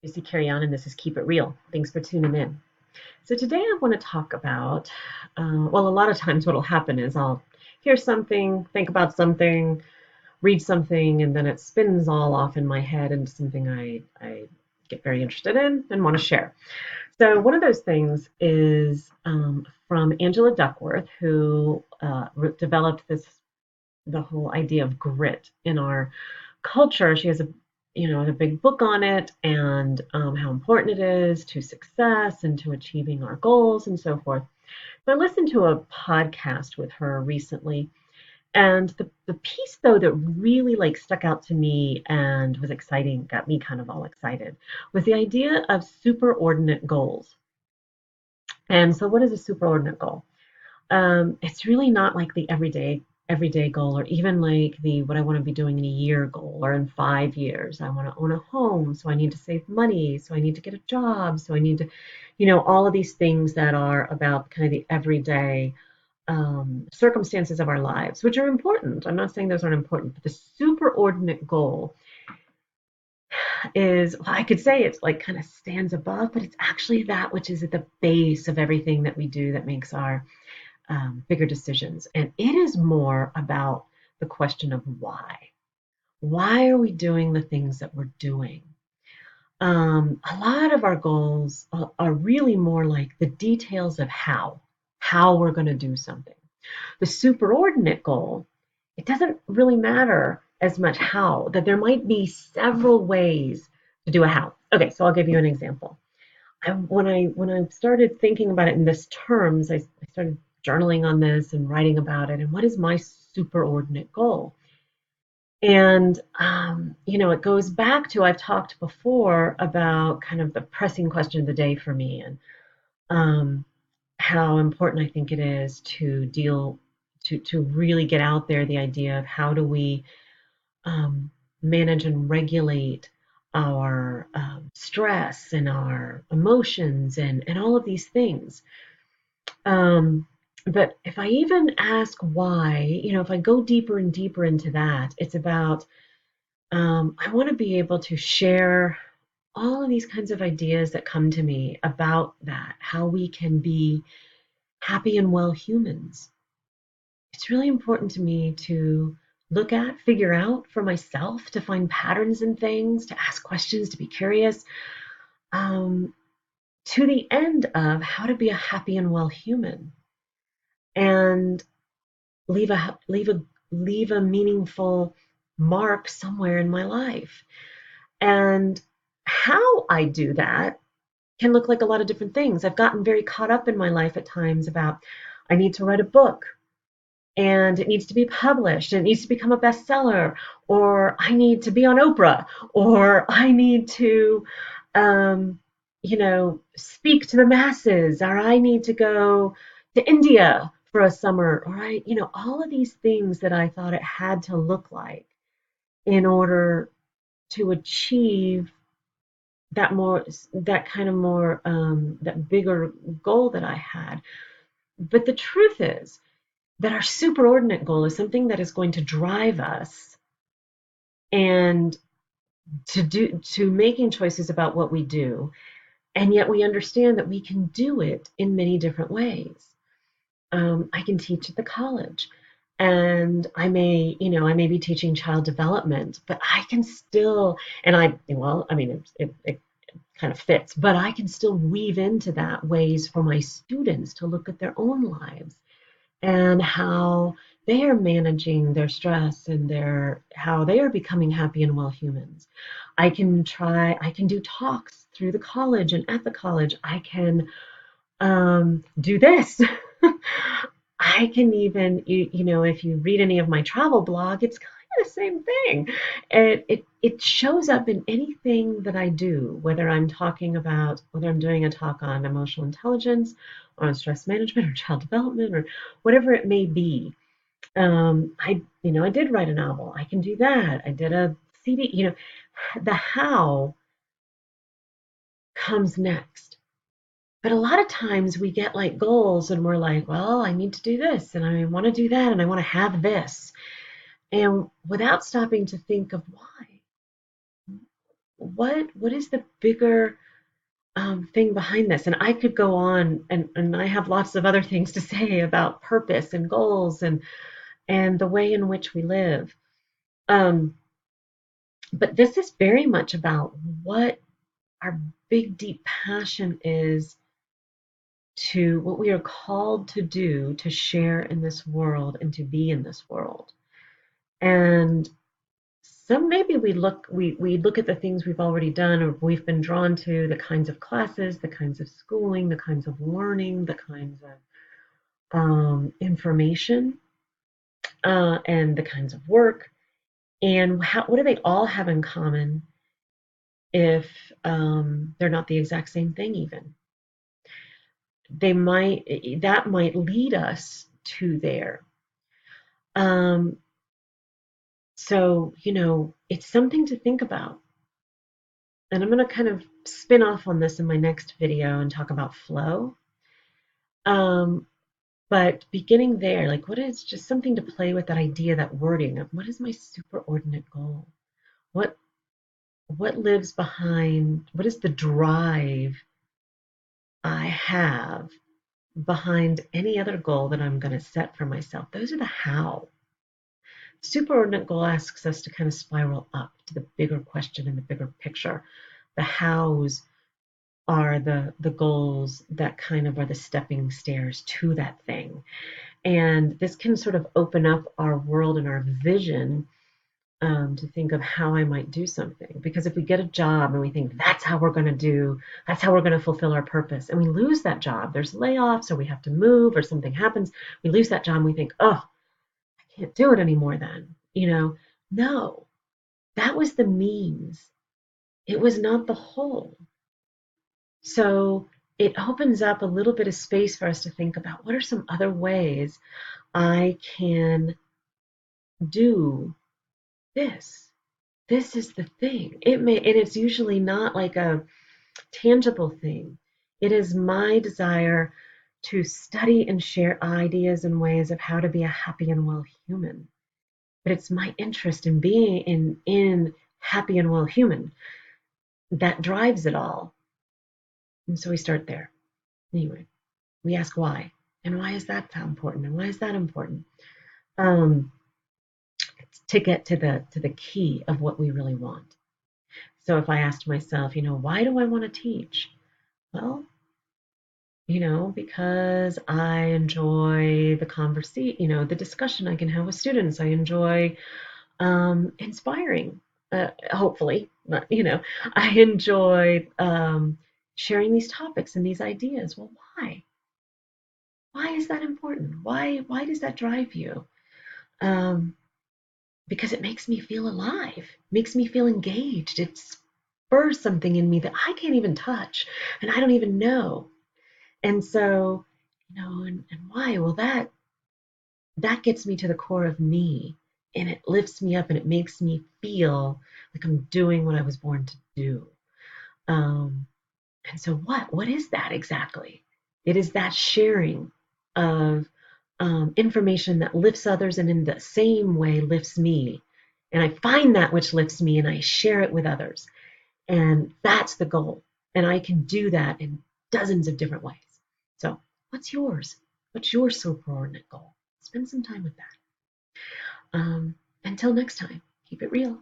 Lucy Carry On, and this is Keep It Real. Thanks for tuning in. So, today I want to talk about, well, a lot of times what will happen is I'll hear something, think about something, read something, and then it spins all off in my head into something I get very interested in and want to share. So, one of those things is from Angela Duckworth, who developed the whole idea of grit in our culture. She has a big book on it and how important it is to success and to achieving our goals and so forth. So I listened to a podcast with her recently, and the piece though that really like stuck out to me and was exciting, got me kind of all excited, was the idea of superordinate goals. And so, what is a superordinate goal? It's really not like the everyday goal, or even like the what I want to be doing in a year goal, or in 5 years. I want to own a home, so I need to save money, so I need to get a job, so I need to, all of these things that are about kind of the everyday circumstances of our lives, which are important. I'm not saying those aren't important, but the superordinate goal is, well, I could say it's like kind of stands above, but it's actually that which is at the base of everything that we do that makes our bigger decisions. And it is more about the question of why. Why are we doing the things that we're doing? A lot of our goals are really more like the details of how we're going to do something. The superordinate goal, it doesn't really matter as much how, that there might be several ways to do a how. Okay, so I'll give you an example. When I started thinking about it in this terms, I started journaling on this and writing about it. And what is my superordinate goal? And it goes back to, I've talked before about kind of the pressing question of the day for me, and um, how important I think it is to deal to really get out there the idea of how do we um, manage and regulate our stress and our emotions and all of these things. Um, but if I even ask why, if I go deeper and deeper into that, it's about I want to be able to share all of these kinds of ideas that come to me about that, how we can be happy and well humans. It's really important to me to look at, figure out for myself, to find patterns in things, to ask questions, to be curious, um, to the end of how to be a happy and well human and leave a meaningful mark somewhere in my life. And how I do that can look like a lot of different things. I've gotten very caught up in my life at times about I need to write a book and it needs to be published and it needs to become a bestseller, or I need to be on Oprah, or I need to speak to the masses, or I need to go to India for a summer, or all of these things that I thought it had to look like in order to achieve that bigger goal that I had. But the truth is that our superordinate goal is something that is going to drive us and to making choices about what we do, and yet we understand that we can do it in many different ways. I can teach at the college, and I may be teaching child development, but I can still, and I mean, it kind of fits, but I can still weave into that ways for my students to look at their own lives and how they are managing their stress and how they are becoming happy and well humans. I can do talks through the college and at the college. I can do this. I can even, if you read any of my travel blog, it's kind of the same thing. It shows up in anything that I do, whether I'm doing a talk on emotional intelligence, or on stress management, or child development, or whatever it may be. I did write a novel. I can do that. I did a CD. The how comes next. But a lot of times we get like goals and we're like, well, I need to do this and I want to do that and I want to have this. And without stopping to think of why. what is the bigger thing behind this? And I could go on, and I have lots of other things to say about purpose and goals and the way in which we live. Um, but this is very much about what our big, deep passion is, to what we are called to do, to share in this world and to be in this world. And some, maybe we look at the things we've already done or we've been drawn to, the kinds of classes, the kinds of schooling, the kinds of learning, the kinds of information, and the kinds of work. And what do they all have in common if they're not the exact same thing? Even that might lead us to there. Um, so it's something to think about. And I'm going to kind of spin off on this in my next video and talk about flow. Um, but beginning there, like, what is just something to play with, that idea, that wording of what is my superordinate goal? What what lives behind, what is the drive I have behind any other goal that I'm going to set for myself? Those are the how. Superordinate goal asks us to kind of spiral up to the bigger question and the bigger picture. The hows are the goals that kind of are the stepping stairs to that thing. And this can sort of open up our world and our vision, to think of how I might do something. Because if we get a job and we think that's how we're going to do, that's how we're going to fulfill our purpose, and we lose that job, there's layoffs or we have to move or something happens, we lose that job and we think, oh, I can't do it anymore then. No, that was the means. It was not the whole. So it opens up a little bit of space for us to think about what are some other ways I can do this. This is the thing. And it's usually not like a tangible thing. It is my desire to study and share ideas and ways of how to be a happy and well human. But it's my interest in being in happy and well human that drives it all. And so we start there. Anyway, we ask why. And why is that important? And why is that important? Um, to get to the key of what we really want. So if I asked myself, why do I want to teach? Well, because I enjoy the conversation, the discussion I can have with students. I enjoy inspiring, hopefully, but, I enjoy sharing these topics and these ideas. Well, why? Why is that important? Why does that drive you? Um, because it makes me feel alive, makes me feel engaged. It spurs something in me that I can't even touch and I don't even know. And so, and why? Well, that gets me to the core of me, and it lifts me up and it makes me feel like I'm doing what I was born to do. Um, and so what is that exactly? It is that sharing of information that lifts others and in the same way lifts me. And I find that which lifts me and I share it with others. And that's the goal. And I can do that in dozens of different ways. So what's yours? What's your superordinate goal? Spend some time with that. Until next time, keep it real.